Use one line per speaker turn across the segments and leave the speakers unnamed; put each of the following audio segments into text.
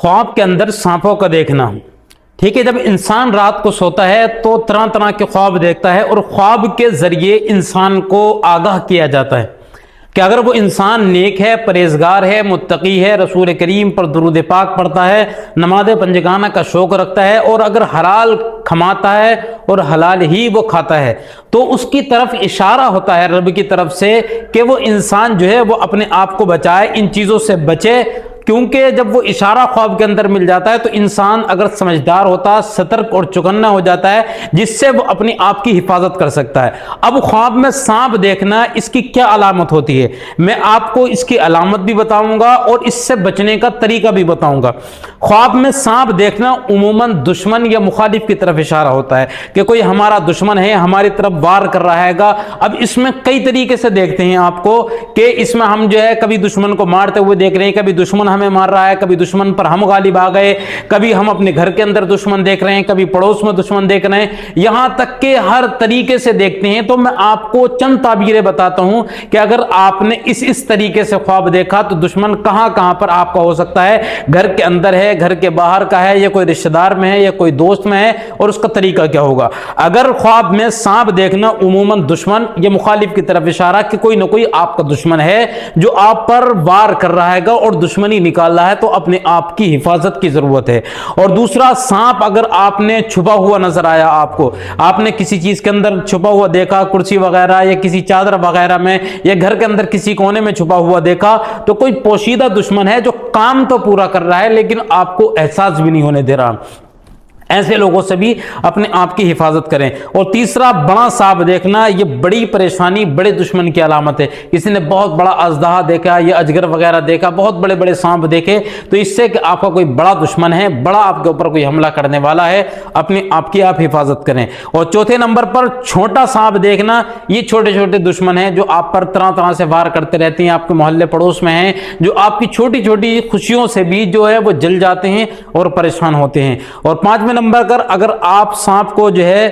خواب کے اندر سانپوں کا دیکھنا، ٹھیک ہے، جب انسان رات کو سوتا ہے تو طرح طرح کے خواب دیکھتا ہے، اور خواب کے ذریعے انسان کو آگاہ کیا جاتا ہے کہ اگر وہ انسان نیک ہے، پرہیزگار ہے، متقی ہے، رسول کریم پر درود پاک پڑھتا ہے، نماز پنجگانہ کا شوق رکھتا ہے، اور اگر حلال کھماتا ہے اور حلال ہی وہ کھاتا ہے، تو اس کی طرف اشارہ ہوتا ہے رب کی طرف سے کہ وہ انسان جو ہے وہ اپنے آپ کو بچائے، ان چیزوں سے بچے، کیونکہ جب وہ اشارہ خواب کے اندر مل جاتا ہے تو انسان اگر سمجھدار ہوتا، سترک اور چوکنا ہو جاتا ہے، جس سے وہ اپنی آپ کی حفاظت کر سکتا ہے۔ اب خواب میں سانپ دیکھنا، اس کی کیا علامت ہوتی ہے، میں آپ کو اس کی علامت بھی بتاؤں گا اور اس سے بچنے کا طریقہ بھی بتاؤں گا۔ خواب میں سانپ دیکھنا عموماً دشمن یا مخالف کی طرف اشارہ ہوتا ہے کہ کوئی ہمارا دشمن ہے، ہماری طرف وار کر رہا ہے گا۔ اب اس میں کئی طریقے سے دیکھتے ہیں آپ کو کہ اس میں ہم جو ہے کبھی دشمن کو مارتے ہوئے دیکھ رہے ہیں، کبھی دشمن ہمیں مار رہا ہے، کبھی دشمن پر ہم غالب آ گئے، کبھی ہم اپنے گھر کے اندر دشمن دیکھ رہے ہیں، کبھی پڑوس میں دشمن دیکھ رہے ہیں، یہاں تک کہ ہر طریقے سے دیکھتے ہیں۔ تو میں آپ کو چند تعبیریں بتاتا ہوں کہ اگر آپ نے اس طریقے سے خواب دیکھا تو دشمن کہاں کہاں پر آپ کا ہو سکتا ہے، گھر کے اندر ہے، گھر کے باہر کا ہے، یا کوئی رشتہ دار میں ہے، یا کوئی دوست میں ہے، اور اس کا طریقہ کیا ہوگا۔ اگر خواب میں سانپ دیکھنا عموماً دشمن یا مخالف کی طرف اشارہ کہ کوئی نہ کوئی آپ کا دشمن ہے جو آپ پر وار کر رہا ہے گا اور دشمنی نکال رہا ہے، تو اپنے آپ کی حفاظت کی ضرورت ہے۔ اور دوسرا، سانپ اگر آپ نے چھپا ہوا نظر آیا، آپ نے کسی چیز کے اندر چھپا ہوا دیکھا، کرسی وغیرہ یا کسی چادر وغیرہ میں، یا گھر کے اندر کسی کونے میں چھپا ہوا دیکھا، تو کوئی پوشیدہ دشمن ہے جو کام تو پورا کر رہا ہے لیکن آپ کو احساس بھی نہیں ہونے دے رہا۔ ایسے لوگوں سے بھی اپنے آپ کی حفاظت کریں۔ اور تیسرا، بڑا سانپ دیکھنا، یہ بڑی پریشانی، بڑے دشمن کی علامت ہے۔ کسی نے بہت بڑا اژدہا دیکھا یا اجگر وغیرہ دیکھا، بہت بڑے بڑے سانپ دیکھے، تو اس سے کہ آپ کا کوئی بڑا دشمن ہے، بڑا آپ کے اوپر کوئی حملہ کرنے والا ہے، اپنے آپ کی آپ حفاظت کریں۔ اور چوتھے نمبر پر چھوٹا سانپ دیکھنا، یہ چھوٹے چھوٹے دشمن ہیں جو آپ پر طرح طرح سے وار کرتے رہتے ہیں، آپ کے محلے پڑوس میں ہیں، جو آپ کی چھوٹی چھوٹی خوشیوں سے بھی جو ہے وہ جل جاتے ہیں اور پریشان ہوتے ہیں۔ اور پانچویں نمبر پر اگر آپ سانپ کو جو ہے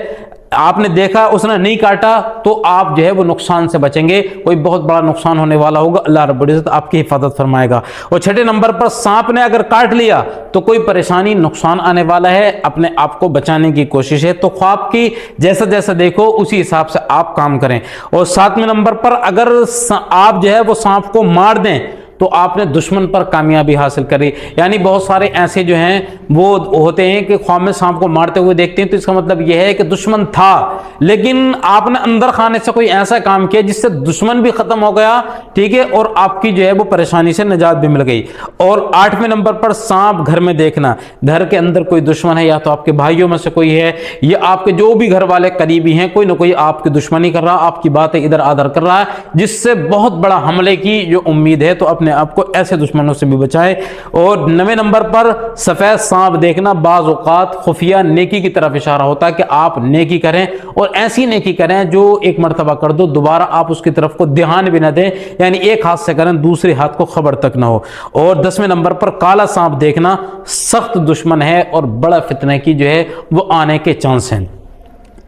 آپ نے دیکھا، اس نے نہیں کاٹا، تو آپ جو ہے وہ نقصان سے بچیں گے، کوئی بہت بڑا نقصان ہونے والا ہوگا، اللہ رب العزت آپ کی حفاظت فرمائے گا۔ اور چھٹے نمبر پر، سانپ نے اگر کاٹ لیا تو کوئی پریشانی، نقصان آنے والا ہے، اپنے آپ کو بچانے کی کوشش ہے۔ تو خواب کی جیسا جیسا دیکھو اسی حساب سے آپ کام کریں۔ اور ساتویں نمبر پر، اگر آپ جو ہے وہ سانپ کو مار دیں تو آپ نے دشمن پر کامیابی حاصل کری۔ یعنی بہت سارے ایسے جو ہیں وہ ہوتے ہیں کہ خواب میں سانپ کو مارتے ہوئے دیکھتے ہیں، تو اس کا مطلب یہ ہے کہ دشمن تھا، لیکن آپ نے اندر خانے سے کوئی ایسا کام کیا جس سے دشمن بھی ختم ہو گیا، ٹھیک ہے، اور آپ کی جو ہے وہ پریشانی سے نجات بھی مل گئی۔ اور آٹھویں نمبر پر، سانپ گھر میں دیکھنا، گھر کے اندر کوئی دشمن ہے، یا تو آپ کے بھائیوں میں سے کوئی ہے، یا آپ کے جو بھی گھر والے قریبی ہیں، کوئی نہ کوئی آپ کی دشمنی کر رہا، آپ کی باتیں ادھر ادھر کر رہا ہے، جس سے بہت بڑا حملے کی جو امید ہے، تو اپنے آپ کو ایسے دشمنوں سے بھی بچائیں۔ اور 9ویں نمبر پر، سفید سانپ دیکھنا بعض اوقات خفیہ نیکی کی طرف اشارہ ہوتا ہے کہ آپ نیکی کریں، اور ایسی نیکی کریں جو ایک مرتبہ کر دو، دوبارہ آپ اس کی طرف کو دھیان بھی نہ دیں، یعنی ایک ہاتھ سے کریں، دوسرے ہاتھ کو خبر تک نہ ہو۔ اور 10ویں نمبر پر، کالا سانپ دیکھنا سخت دشمن ہے اور بڑا فتنہ کی جو ہے وہ آنے کے چانس ہیں۔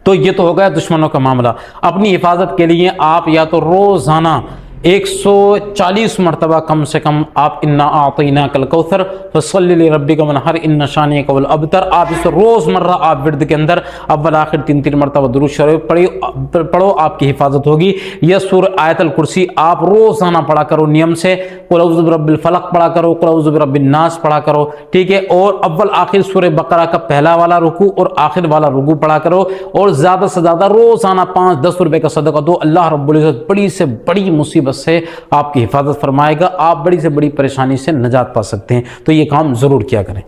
تو یہ تو ہو گیا دشمنوں کا معاملہ۔ اپنی حفاظت کے لیے آپ یا تو روزانہ 140 مرتبہ کم سے کم آپ انا اعطیناک الکوثر فصلی لربک ونحر ان شانئک هو الابتر، آپ اس روز مرہ آپ ورد کے اندر اول آخر 3 مرتبہ درود شریف پڑھو، آپ کی حفاظت ہوگی۔ یہ سورہ آیت الکرسی آپ روزانہ پڑھا کرو نیم سے، قل اعوذ برب الفلق پڑھا کرو، قل اعوذ برب الناس پڑھا کرو، ٹھیک ہے، اور اول آخر سورہ بقرہ کا پہلا والا رکوع اور آخر والا رکوع پڑھا کرو، اور زیادہ سے زیادہ روزانہ 5-10 روپے کا صدقہ دو، اللہ رب العزت بڑی سے بڑی مصیبت سے آپ کی حفاظت فرمائے گا، آپ بڑی سے بڑی پریشانی سے نجات پا سکتے ہیں۔ تو یہ کام ضرور کیا کریں۔